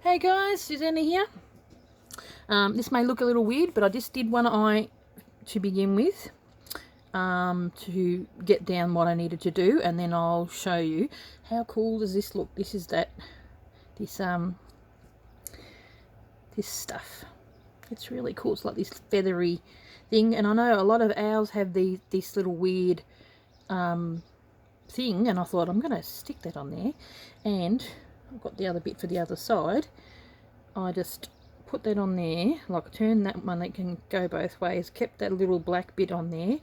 Hey guys, Susanna here. This may look a little weird, but I just did one eye to begin with to get down what I needed to do, and then I'll show you how cool does this look. This is this stuff. It's really cool. It's like this feathery thing, and I know a lot of owls have this little weird thing, and I thought I'm going to stick that on there, and I've got the other bit for the other side. I just put that on there, like turn that one, that can go both ways, kept that little black bit on there,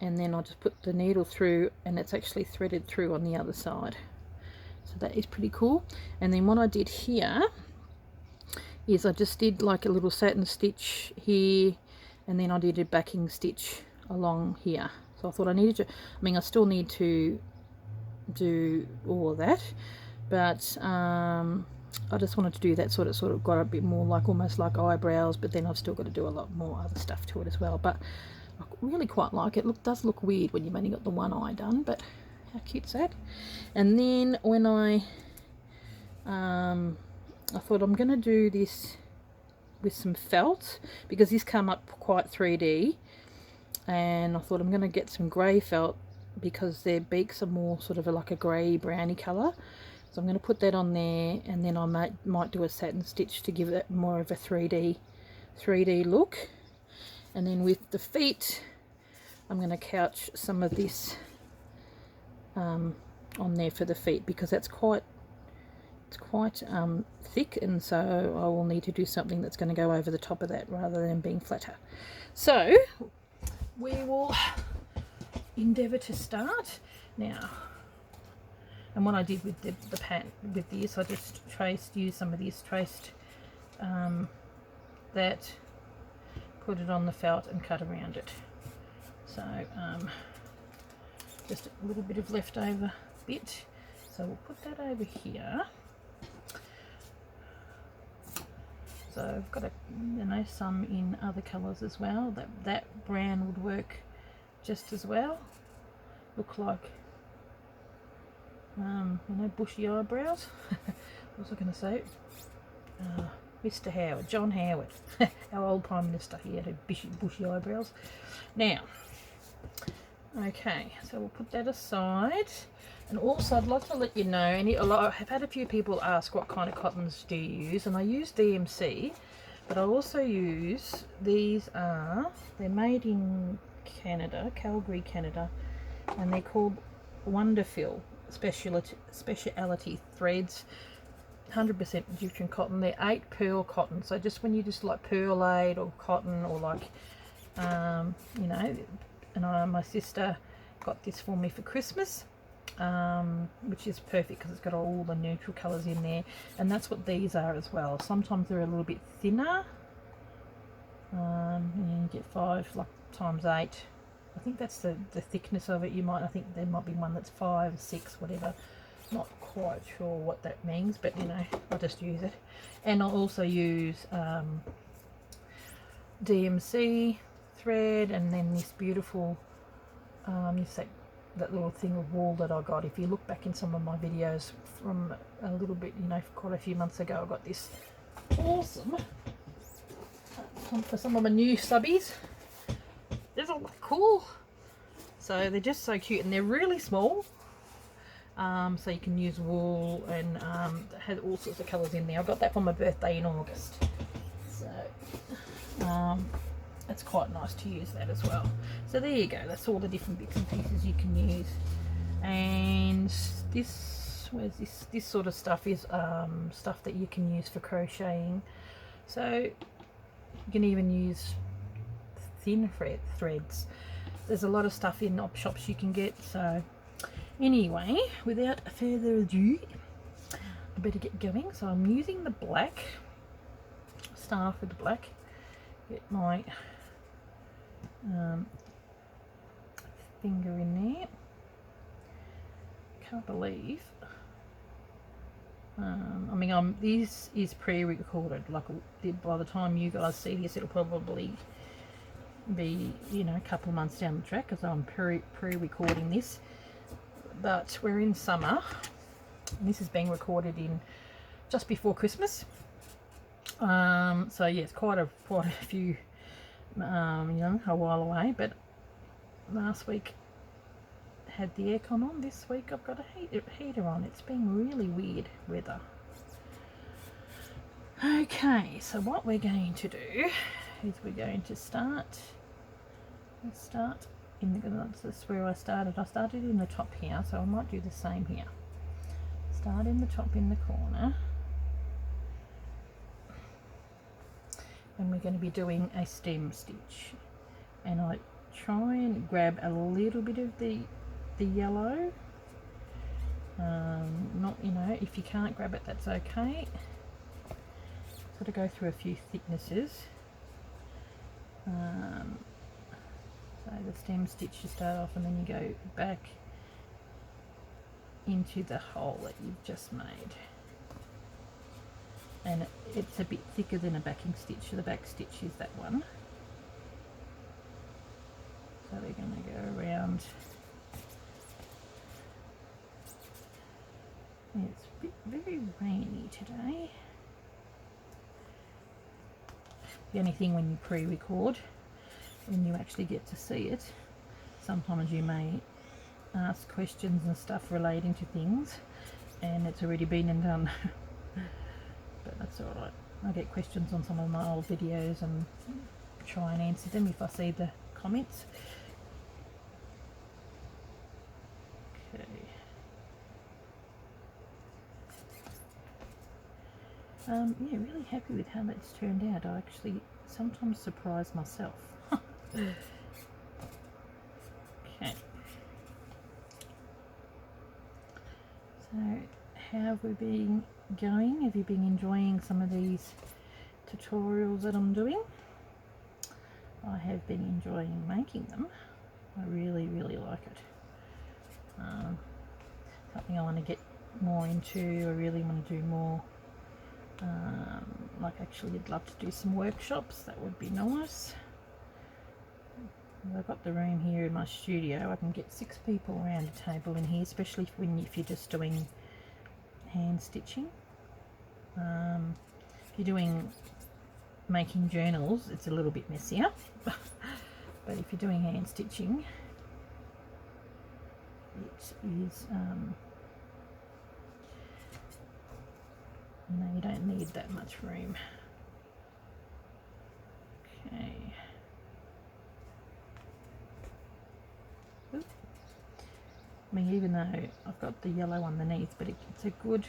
and then I just put the needle through, and it's actually threaded through on the other side. So that is pretty cool. And then what I did here is I just did like a little satin stitch here, and then I did a backing stitch along here. So I thought I needed to, I still need to do all of that, but I just wanted to do that sort of got a bit more like almost like eyebrows, but then I've still got to do a lot more other stuff to it as well. But I really quite like it. Does look weird when you've only got the one eye done, but how cute's that? And then when I thought I'm going to do this with some felt, because this came up quite 3D, and I thought I'm going to get some grey felt because their beaks are more sort of like a grey browny colour. So I'm going to put that on there, and then I might do a satin stitch to give it more of a 3D look. And then with the feet, I'm going to couch some of this on there for the feet, because it's quite thick, and so I will need to do something that's going to go over the top of that rather than being flatter. So we will endeavour to start now. And what I did with the pattern with this, I just used some of this, traced that, put it on the felt and cut around it. So just a little bit of leftover bit. So we'll put that over here. So I've got some in other colours as well. That brown would work just as well. Look like bushy eyebrows. What was I going to say? Mr. Howard, John Howard, our old Prime Minister, he had bushy eyebrows. Now, okay, so we'll put that aside. And also I'd like to let you know, I've had a few people ask what kind of cottons do you use, and I use DMC, but I also use, they're made in Canada, Calgary, Canada, and they're called Wonderfill speciality threads, 100% Egyptian cotton. They're 8 pearl cotton, so just when you just like pearl aid or cotton, or like and my sister got this for me for Christmas, which is perfect because it's got all the neutral colors in there, and that's what these are as well. Sometimes they're a little bit thinner, and you get 5 like times 8. I think that's the thickness of it. I think there might be one that's 5, 6, whatever. Not quite sure what that means, but I'll just use it. And I'll also use DMC thread, and then this beautiful that little thing of wool that I got. If you look back in some of my videos from a little bit, quite a few months ago, I got this awesome for some of my new subbies. Isn't that cool? So they're just so cute, and they're really small. So you can use wool, and it has all sorts of colours in there. I got that for my birthday in August. So it's quite nice to use that as well. So there you go. That's all the different bits and pieces you can use. And this sort of stuff is stuff that you can use for crocheting. So you can even use thin threads. There's a lot of stuff in op shops you can get. So anyway, without further ado, I better get going. So I'm using the black. Start off with the black. Get my finger in there. Can't believe. This is pre-recorded. Like by the time you guys see this, it'll probably be a couple of months down the track, because I'm pre-recording this. But we're in summer, and this is being recorded in just before Christmas. So yes, quite a few, you know, a while away. But last week had the aircon on. This week I've got a heater on. It's been really weird weather. Okay, so what we're going to do is we're going to start. Let's start in the. This is where I started. I started in the top here, so I might do the same here. Start in the top in the corner. And we're going to be doing a stem stitch, and I try and grab a little bit of the yellow, not, you know, if you can't grab it, that's okay. Sort of go through a few thicknesses. So the stem stitch, you start off and then you go back into the hole that you've just made. And it's a bit thicker than a backing stitch, so the back stitch is that one. So we're going to go around. It's a bit very rainy today. The only thing when you pre-record, when you actually get to see it, sometimes you may ask questions and stuff relating to things, and it's already been and done. But that's alright. I get questions on some of my old videos and try and answer them if I see the comments. Okay. Yeah, really happy with how that's turned out. I actually sometimes surprise myself. Okay. So, how have we been going? Have you been enjoying some of these tutorials that I'm doing? I have been enjoying making them. I really like it. Something I want to get more into. I really want to do more. Like, actually I'd love to do some workshops. That would be nice. I've got the room here in my studio. I can get 6 people around a table in here, especially if you're just doing hand stitching. If you're doing making journals, it's a little bit messier. But if you're doing hand stitching, it is, no, you don't need that much room. Okay. Oop. I mean, even though I've got the yellow underneath, but it's a good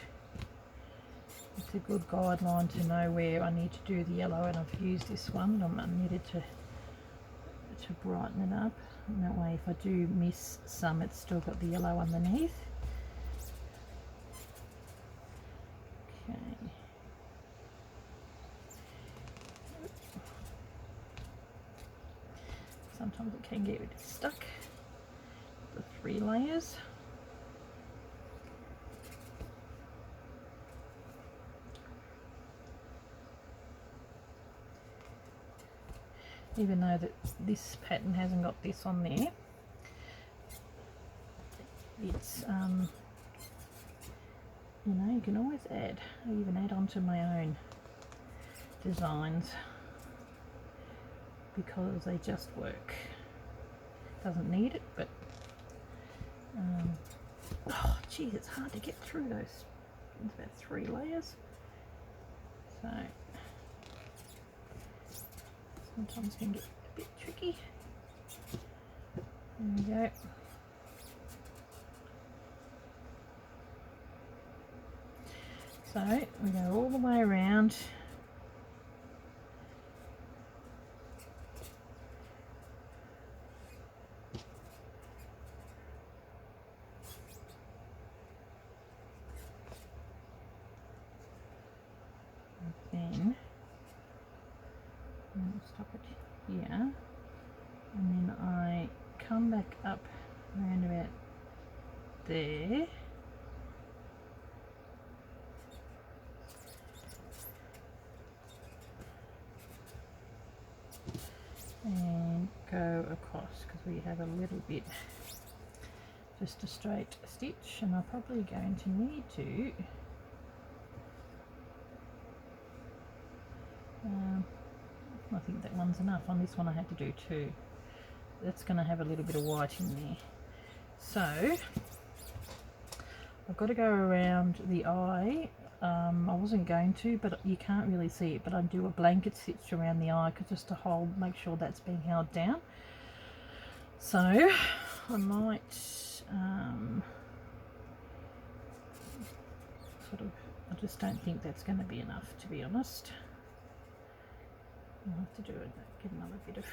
guideline to know where I need to do the yellow, and I've used this one. I needed to brighten it up, and that way if I do miss some, it's still got the yellow underneath. Okay. Sometimes it can get stuck, the 3 layers. Even though that this pattern hasn't got this on there, it's you know, you can always add. I even add onto my own designs because they just work. Doesn't need it, but oh geez, it's hard to get through those. It's about 3 layers, so sometimes it can get a bit tricky. There we go. So we go all the way around. And then I'll stop it here, and then I come back up around about there. And go across, because we have a little bit, just a straight stitch, and I'm probably going to need to I think that one's enough. On this one I had to do 2. That's going to have a little bit of white in there. So I've got to go around the eye. I wasn't going to, but you can't really see it, but I do a blanket stitch around the eye just to make sure that's being held down. So I might I just don't think that's going to be enough, to be honest. I'll have to do it, get another bit of,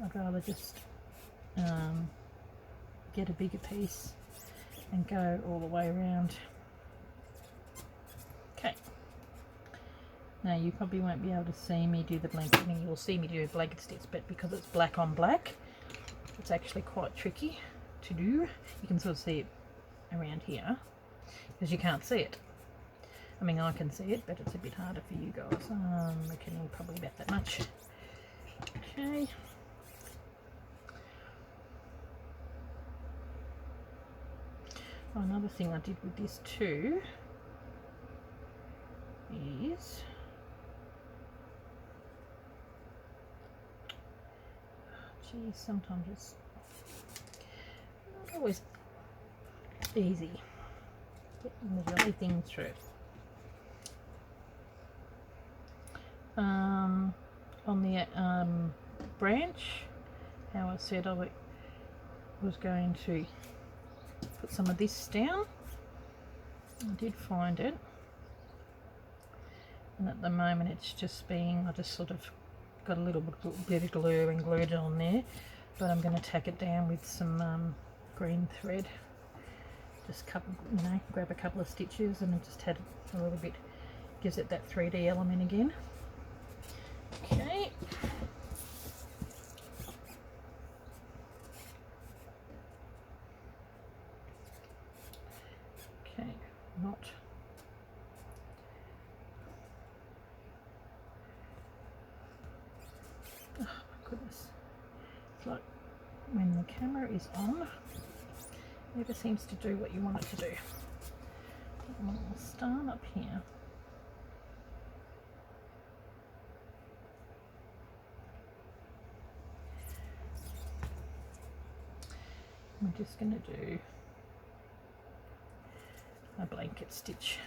I'd rather just get a bigger piece and go all the way around. Okay. Now you probably won't be able to see me do the blanket, you'll see me do a blanket stitch, but because it's black on black, it's actually quite tricky to do. You can sort of see it around here because you can't see it. I mean, I can see it, but it's a bit harder for you guys. I'm reckoning probably about that much. Okay. Oh, another thing I did with this too is geez, sometimes it's not always easy getting the jelly thing through. On the branch, how I said I was going to put some of this down. I did find it, and at the moment it's just being, I just sort of got a little bit of glue and glued it on there, but I'm going to tack it down with some green thread. Just grab a couple of stitches and just had a little bit, gives it that 3D element again. Okay. Okay, not. Oh my goodness. It's like when the camera is on, it never seems to do what you want it to do. I'll start up here. I'm just going to do a blanket stitch.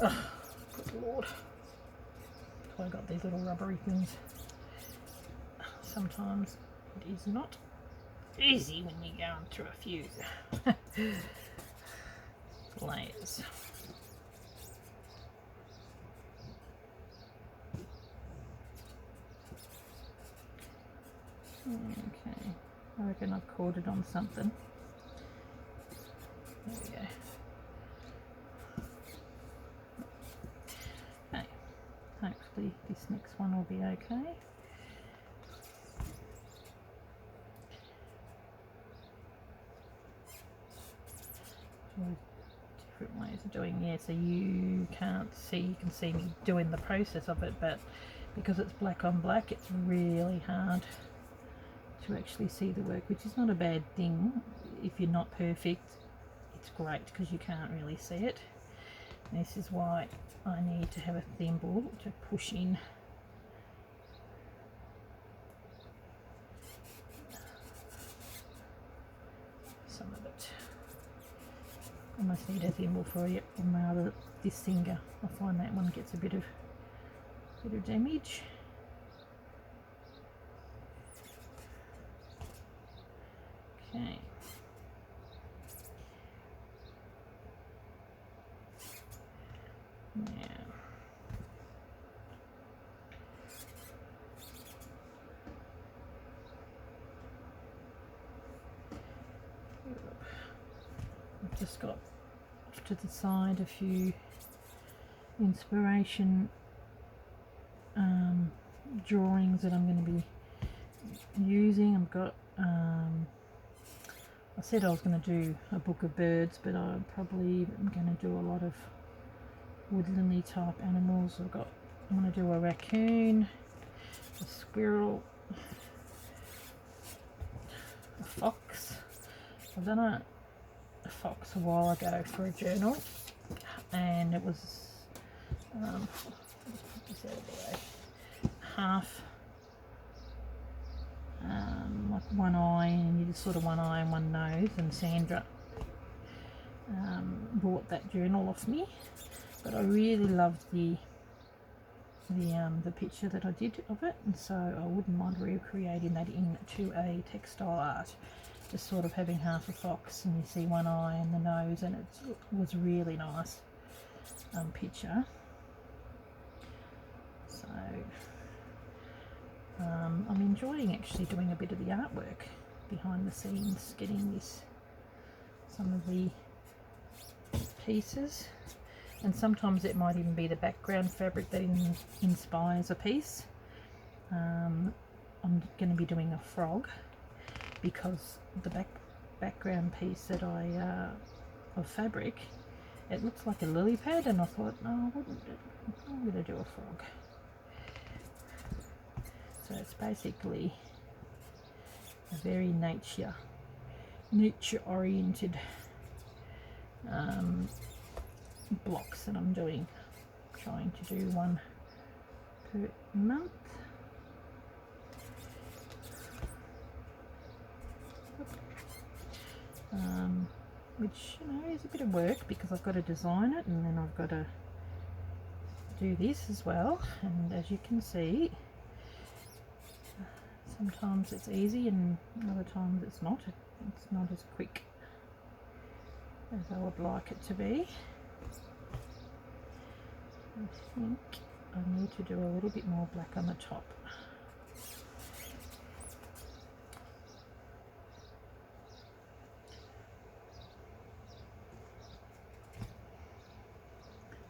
Oh, good lord. So I got these little rubbery things. Sometimes it is not easy when you're going through a few layers. Okay, I reckon I've caught it on something. There we go. Okay, hopefully this next one will be okay. Different ways of doing, yeah, so you can't see, you can see me doing the process of it, but because it's black on black, it's really hard to actually see the work, which is not a bad thing. If you're not perfect, it's great because you can't really see it. And this is why I need to have a thimble to push in some of it. Almost need a thimble for it on my other, this finger. I find that one gets a bit of damage. Okay. Now, I've just got off to the side a few inspiration drawings that I'm going to be using. I've got I said I was going to do a book of birds, but I probably am going to do a lot of woodlandy type animals. I'm going to do a raccoon, a squirrel, a fox. I've done a fox a while ago for a journal, and it was Just put this out of the way. Half like one eye, and you just sort of one eye and one nose, and Sandra bought that journal off me, but I really loved the picture that I did of it, and so I wouldn't mind recreating that into a textile art, just sort of having half a fox and you see one eye and the nose, and it was really nice picture. So I'm enjoying actually doing a bit of the artwork behind the scenes, getting some of the pieces, and sometimes it might even be the background fabric that inspires a piece. I'm going to be doing a frog because the background piece that of fabric, it looks like a lily pad, and I thought, no, I wouldn't. I'm going to do a frog. So it's basically a very nature oriented blocks that I'm doing, trying to do one per month. Which, you know, is a bit of work because I've got to design it and then I've got to do this as well, and as you can see, sometimes it's easy and other times it's not. It's not as quick as I would like it to be. I think I need to do a little bit more black on the top.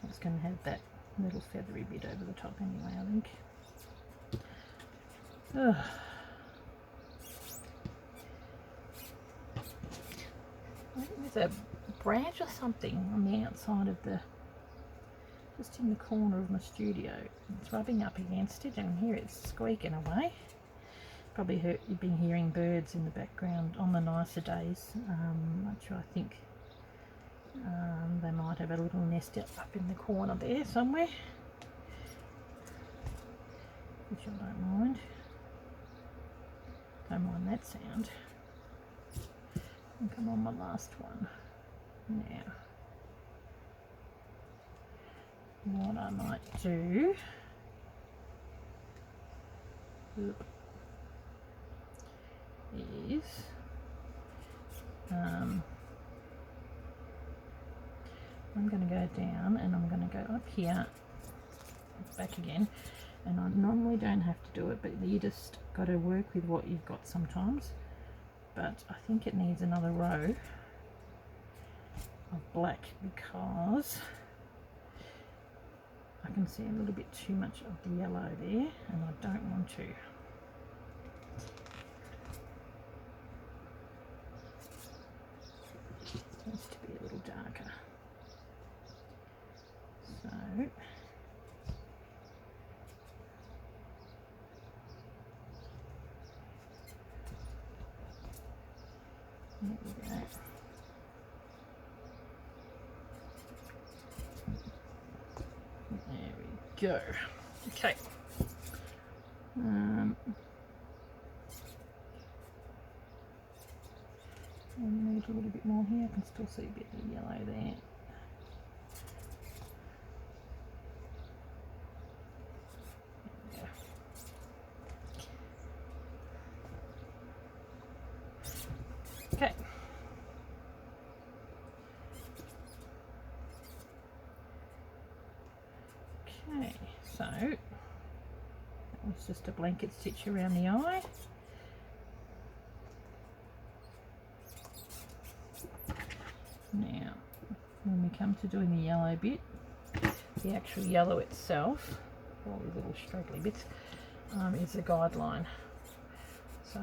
It's going to have that little feathery bit over the top anyway, I think. Ugh. I think there's a branch or something on the outside of just in the corner of my studio. It's rubbing up against it, and here it's squeaking away. Probably you've been hearing birds in the background on the nicer days, which I think they might have a little nest up in the corner there somewhere, which I don't mind. Don't mind that sound. I think I'm on my last one now. What I might do is I'm going to go down and I'm going to go up here, back again, and I normally don't have to do it, but you just got to work with what you've got sometimes. But I think it needs another row of black because I can see a little bit too much of the yellow there, and I don't want to. It needs to be a little darker. So there we go. There we go. Okay. I need a little bit more here. I can still see a bit of yellow there. Okay. Okay, so that was just a blanket stitch around the eye. Now, when we come to doing the yellow bit, the actual yellow itself, all these little straggly bits, is the guideline. So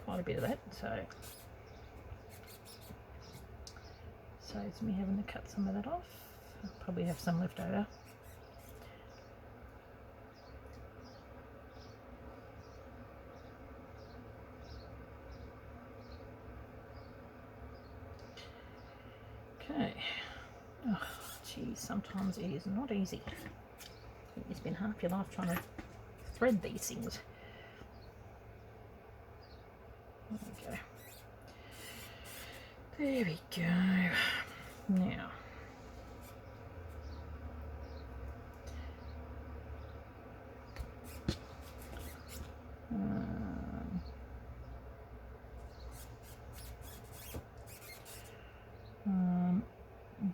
quite a bit of that, so saves me having to cut some of that off. I'll probably have some left over. Okay, Oh, geez, sometimes it is not easy. You spend half your life trying to thread these things. There we go. There we go. Now,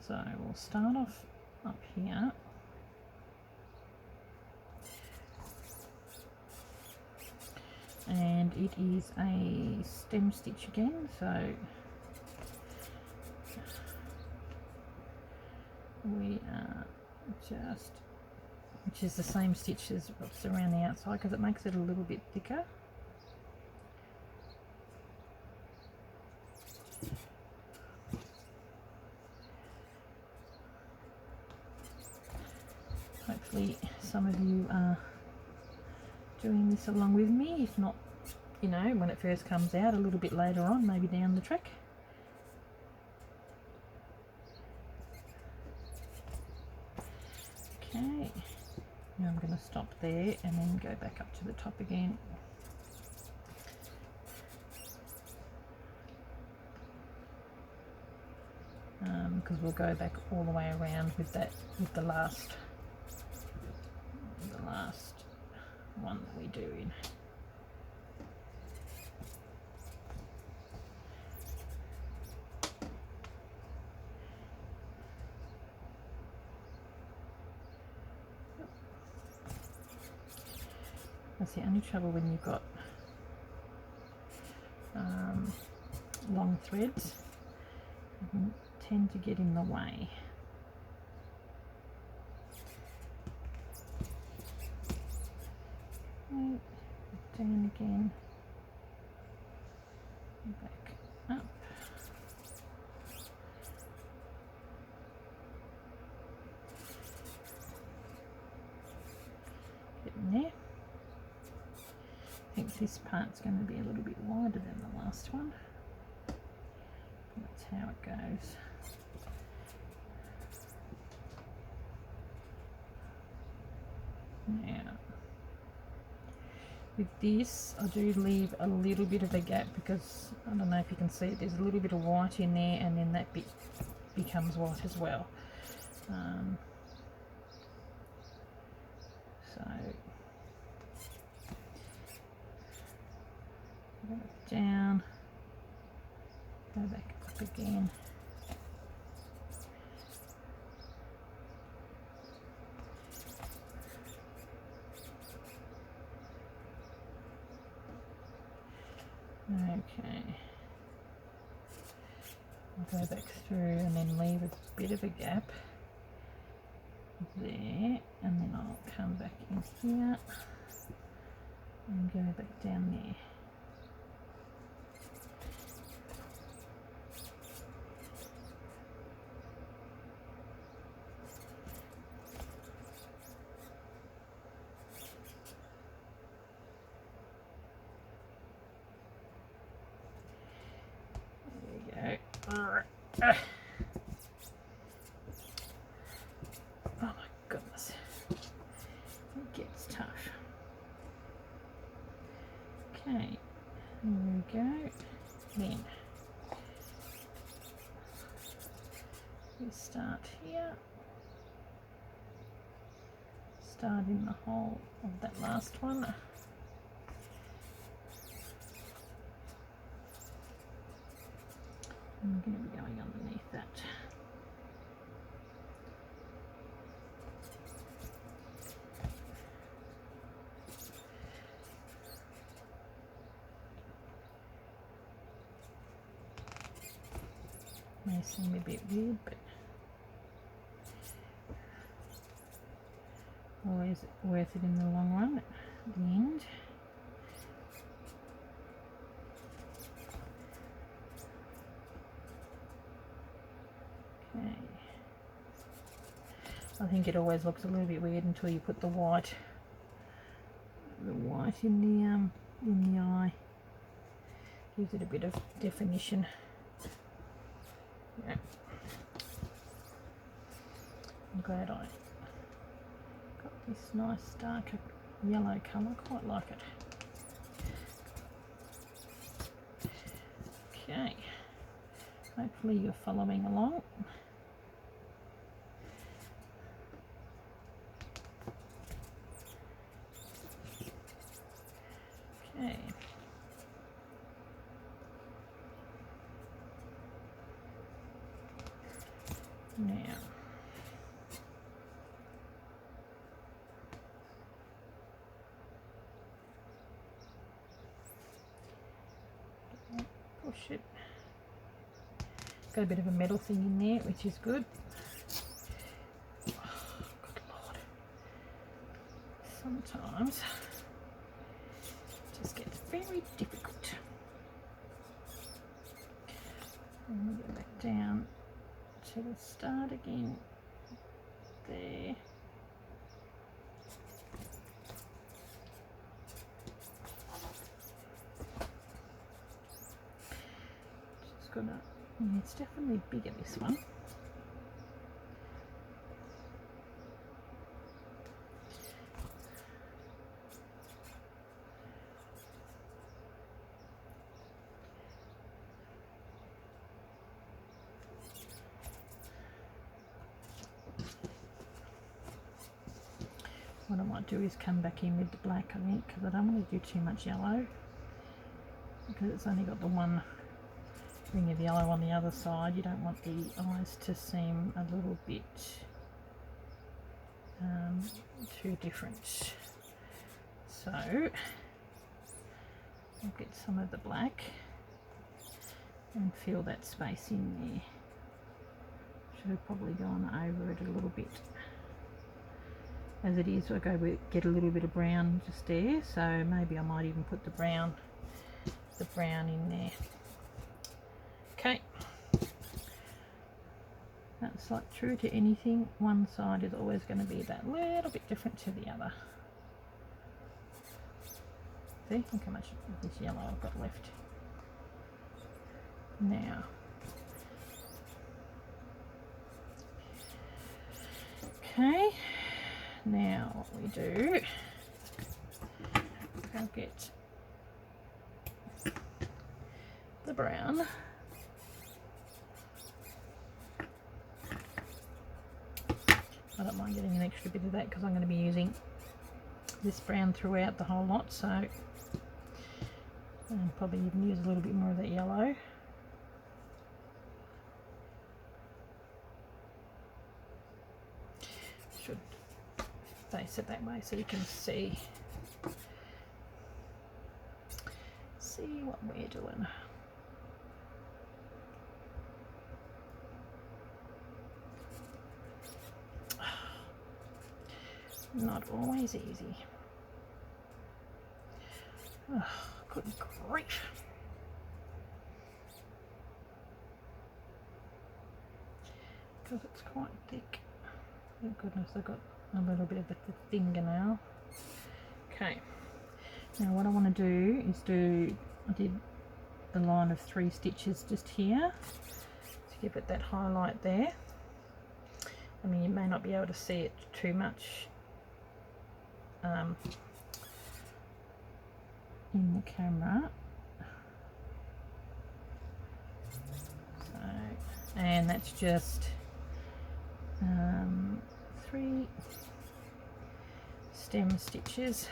so we'll start off up here. And it is a stem stitch again, so we are just, which is the same stitch as what's around the outside because it makes it a little bit thicker. Hopefully some of you are doing this along with me, if not, you know, when it first comes out, a little bit later on, maybe down the track. Okay, now I'm going to stop there and then go back up to the top again. Because we'll go back all the way around with that, with the last one that we do in. That's the only trouble when you've got long threads, you can tend to get in the way. Okay, down again, back up. Getting there. I think this part's going to be a little bit wider than the last one. That's how it goes. Now, with this, I do leave a little bit of a gap because I don't know if you can see it, there's a little bit of white in there, and then that bit becomes white as well. So go back down, go back up again. Okay, I'll go back through and then leave a bit of a gap there, and then I'll come back in here and go back down there. Oh my goodness, it gets tough. Okay, there we go. Then we start here, start in the hole of that last one. I'm going to be going underneath that. May seem a bit weird, but always worth it in the long run at the end. Okay. I think it always looks a little bit weird until you put the white in the eye. Gives it a bit of definition. Yeah. glad I got this nice darker yellow colour, quite like it. Okay, hopefully you're following along. Okay. Now, push it. Got a bit of a metal thing in there, which is good. Oh, good Lord. Sometimes it just gets very difficult. And we'll get back down to the start again. There. Just gonna, yeah, it's definitely bigger, this one. What I might do is come back in with the black, I think, because I don't want to do too much yellow, because it's only got the one ring of yellow on the other side. You don't want the eyes to seem a little bit too different. So I'll get some of the black and fill that space in there. Should have probably gone over it a little bit. As it is, I go with, get a little bit of brown just there, so maybe I might even put the brown in there. Okay, that's like true to anything. One side is always going to be that little bit different to the other. See, look how much of this yellow I've got left. Now, okay. Now what we do, I'll get the brown. I don't mind getting an extra bit of that because I'm going to be using this brown throughout the whole lot, so and probably even use a little bit more of that yellow. Should face it that way so you can see what we're doing. Not always easy. Oh, good grief. Because it's quite thick. Thank goodness I got a little bit of the fingernail. Okay, now what I want to do is I did the line of 3 stitches just here to give it that highlight there. I mean, you may not be able to see it too much in the camera. So, and that's just 3 stem stitches.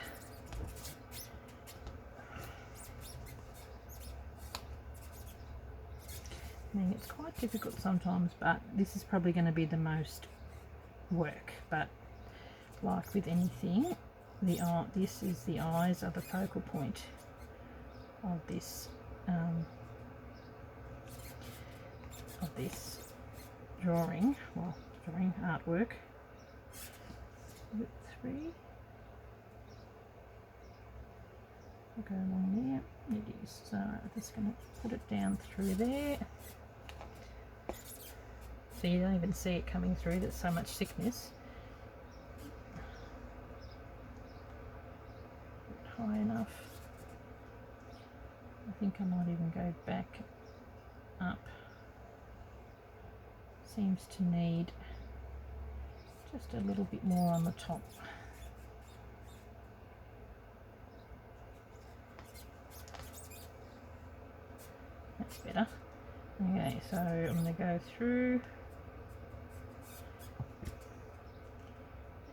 I mean, it's quite difficult sometimes, but this is probably going to be the most work. But like with anything, this is the eyes are the focal point of this drawing, well, drawing artwork. Is it 3? I'll go along there. It is. So I'm just going to put it down through there. So you don't even see it coming through, there's so much thickness. High enough. I think I might even go back up. Seems to need Just a little bit more on the top. That's better. Okay, so I'm going to go through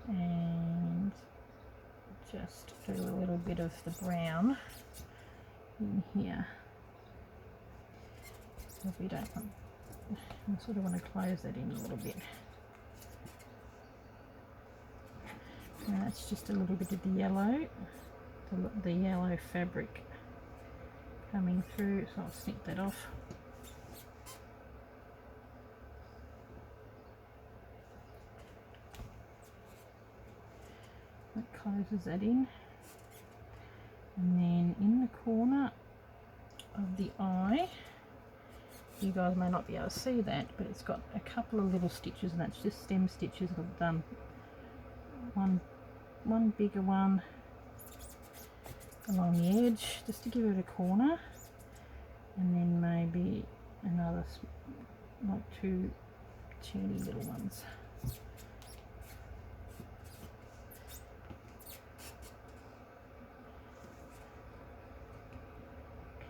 and just do a little bit of the brown in here. If we don't want, I sort of want to close that in a little bit. Now that's just a little bit of the yellow, the yellow fabric coming through, so I'll snip that off. That closes that in. And then in the corner of the eye, you guys may not be able to see that, but it's got a couple of little stitches, and that's just stem stitches that I've done. One bigger one along the edge just to give it a corner, and then maybe another, like 2 teeny little ones.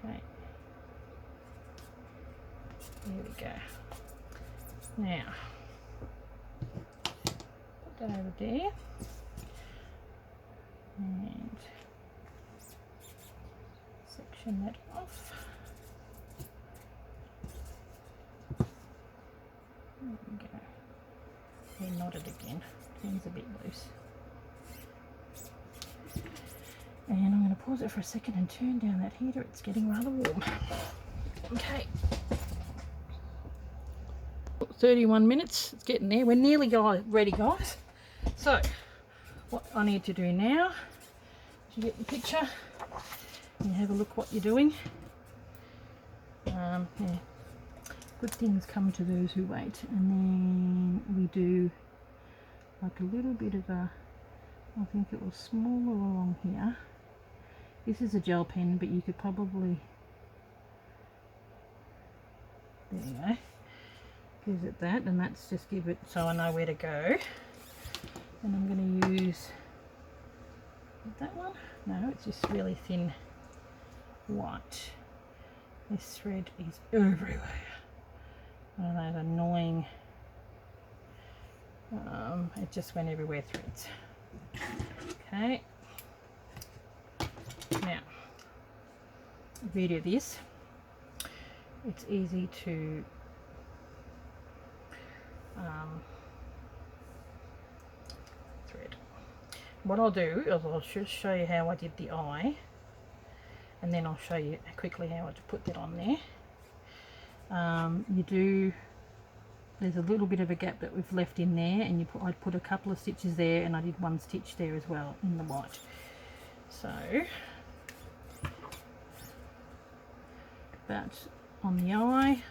Okay, there we go. Now put that over there and section that off. There we go. They're knotted again. Things a bit loose. And I'm going to pause it for a second and turn down that heater. It's getting rather warm. Okay. 31 minutes. It's getting there. We're nearly ready, guys. So, what I need to do now is you get the picture and have a look what you're doing. Yeah. Good things come to those who wait. And then we do like a little bit of a, I think it was smaller along here. This is a gel pen, but you could probably, there you go, gives it that, and that's just give it so I know where to go. And I'm going to use that one. No, it's just really thin white. This thread is everywhere. One of those annoying, it just went everywhere threads. Okay. Now, if you do this, it's easy to thread. What I'll do is I'll just show you how I did the eye, and then I'll show you quickly how I put that on there. There's a little bit of a gap that we've left in there, and I put a couple of stitches there, and I did one stitch there as well in the white. So, but on the eye,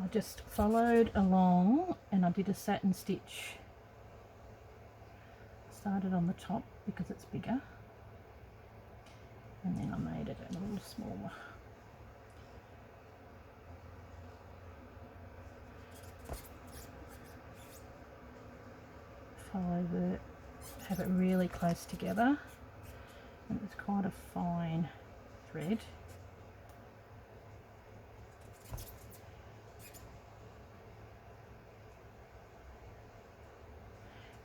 I just followed along and I did a satin stitch. Started on the top because it's bigger, and then I made it a little smaller. Have it really close together, and it's quite a fine thread.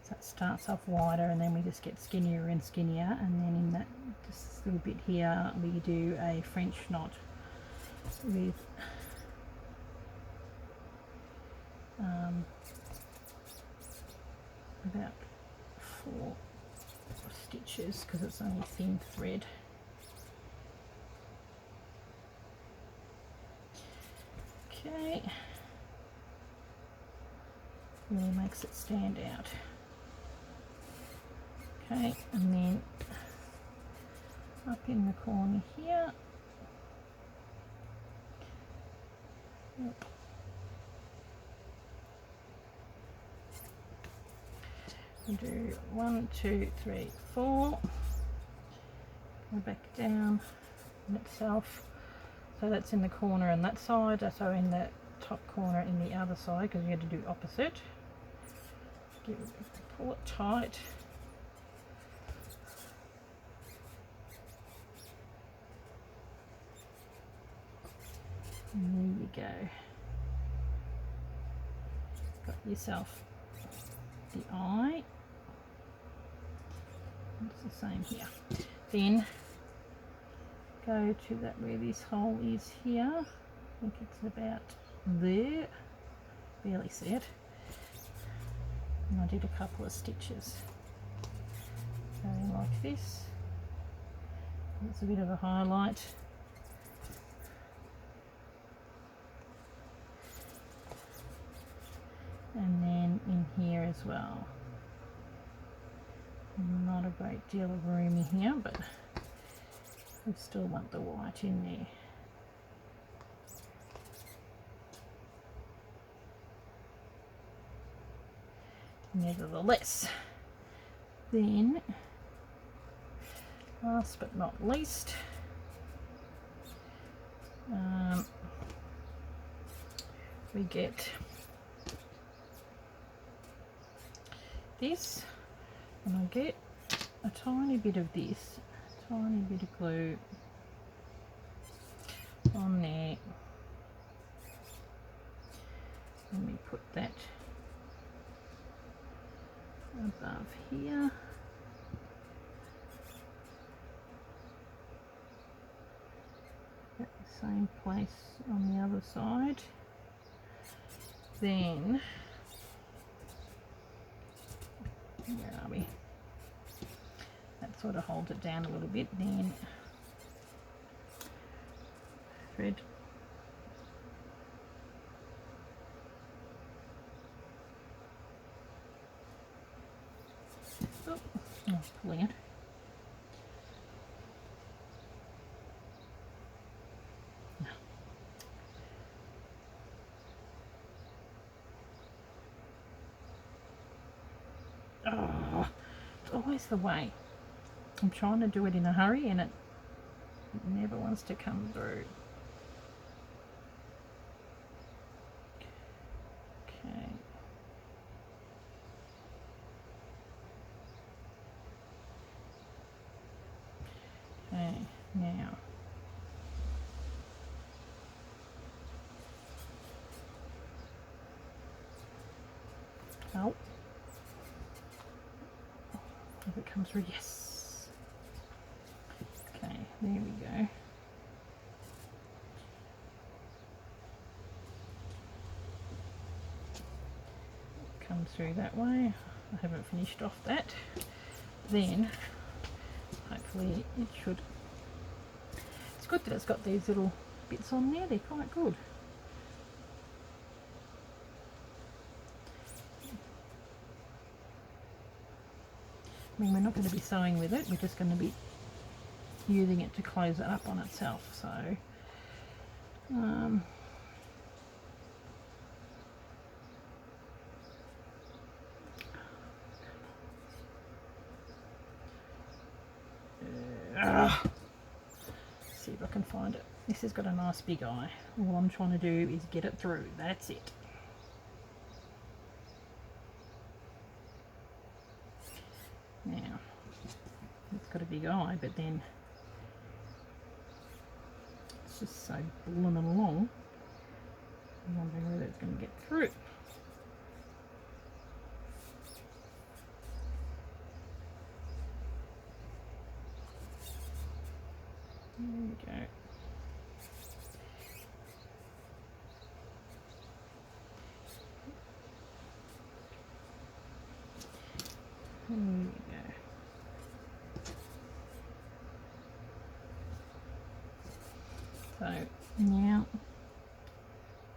So it starts off wider, and then we just get skinnier and skinnier, and then in that just little bit here we do a French knot with about 4 stitches because it's only thin thread. Okay, really makes it stand out. Okay, and then up in the corner here, we'll do 1, 2, 3, 4, go back down in itself, so that's in the corner on that side, so in the top corner in the other side, because you had to do opposite. Give it, pull it tight. And there you go. Got yourself the eye. It's the same here. Then go to that where this hole is here. I think it's about there. Barely see it. And I did a couple of stitches. Going like this. It's a bit of a highlight. And then in here as well. Not a great deal of room in here, but we still want the white in there. Nevertheless, then last but not least, we get this, and I get a tiny bit of this, tiny bit of glue on there, and we put that above here. At the same place on the other side. Then, where are we? That sort of holds it down a little bit. Then thread. Oh, I was pulling it. No. Oh, it's always the way. I'm trying to do it in a hurry and it never wants to come through. Okay. Okay, now oh, if it comes through, yes. Okay, there we go. Come through that way. I haven't finished off that. Then hopefully it should. It's good that it's got these little bits on there, they're quite good. I mean, we're not going to be sewing with it, we're just going to be using it to close it up on itself. So see if I can find it. This has got a nice big eye. All I'm trying to do is get it through. That's it. Now, it's got a big eye, but then it's just so blooming long. I'm wondering whether it's going to get through. There we go. There we go. So now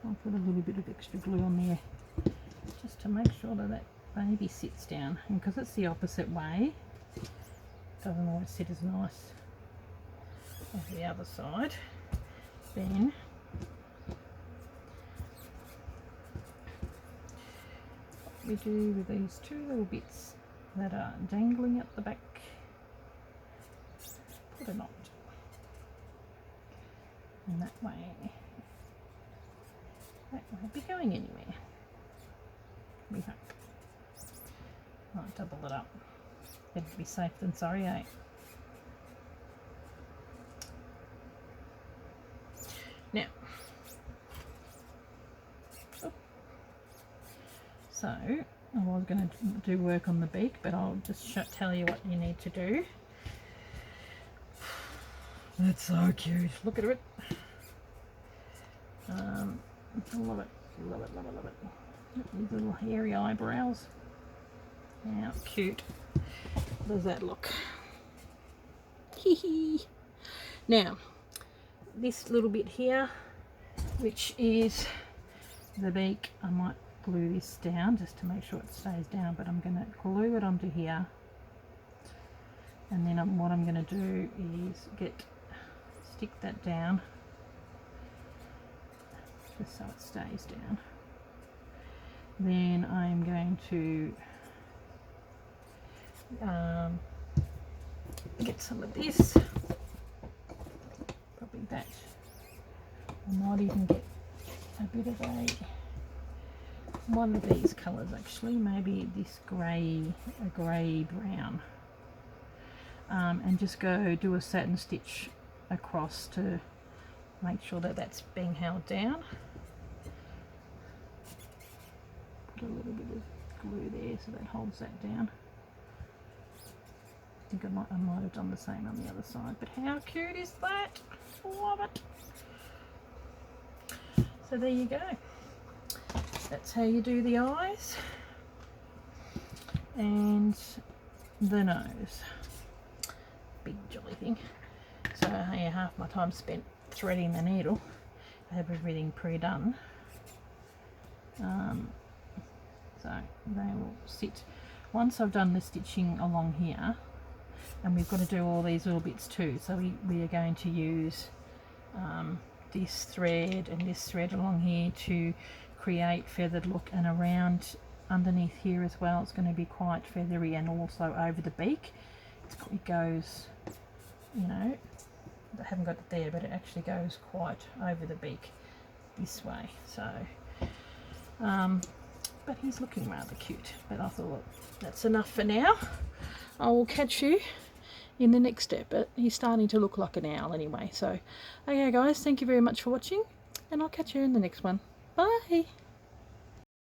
I'll put a little bit of extra glue on there just to make sure that that baby sits down, and because it's the opposite way, it doesn't always sit as nice as the other side. Then what we do with these two little bits that are dangling at the back, put a knot, and that way that won't be going anywhere, we hope. Might double it up. Better be safe than sorry, eh? Now, so I was going to do work on the beak, but I'll just tell you what you need to do. That's so cute. Look at it. I love it. Love it, love it, love it. These little hairy eyebrows. How cute does that look? Hee hee. Now, this little bit here, which is the beak, I might glue this down just to make sure it stays down, but I'm going to glue it onto here, and then what I'm going to do is stick that down just so it stays down. Then I'm going to get some of this, probably that. I might even get a bit of one of these colours actually, maybe this grey brown, and just go do a satin stitch across to make sure that that's being held down. Put a little bit of glue there so that holds that down. I think I might have done the same on the other side, but how cute is that? Love it. So there you go. That's how you do the eyes and the nose. Big jolly thing. So yeah, half my time spent threading the needle. I have everything pre-done. So they will sit. Once I've done the stitching along here, and we've got to do all these little bits too, so we are going to use this thread and this thread along here to create feathered look, and around underneath here as well it's going to be quite feathery, and also over the beak it goes, you know, I haven't got it there, but it actually goes quite over the beak this way. So but he's looking rather cute, but I thought that's enough for now. I will catch you in the next step, but he's starting to look like an owl anyway. So okay guys, thank you very much for watching, and I'll catch you in the next one. Bye.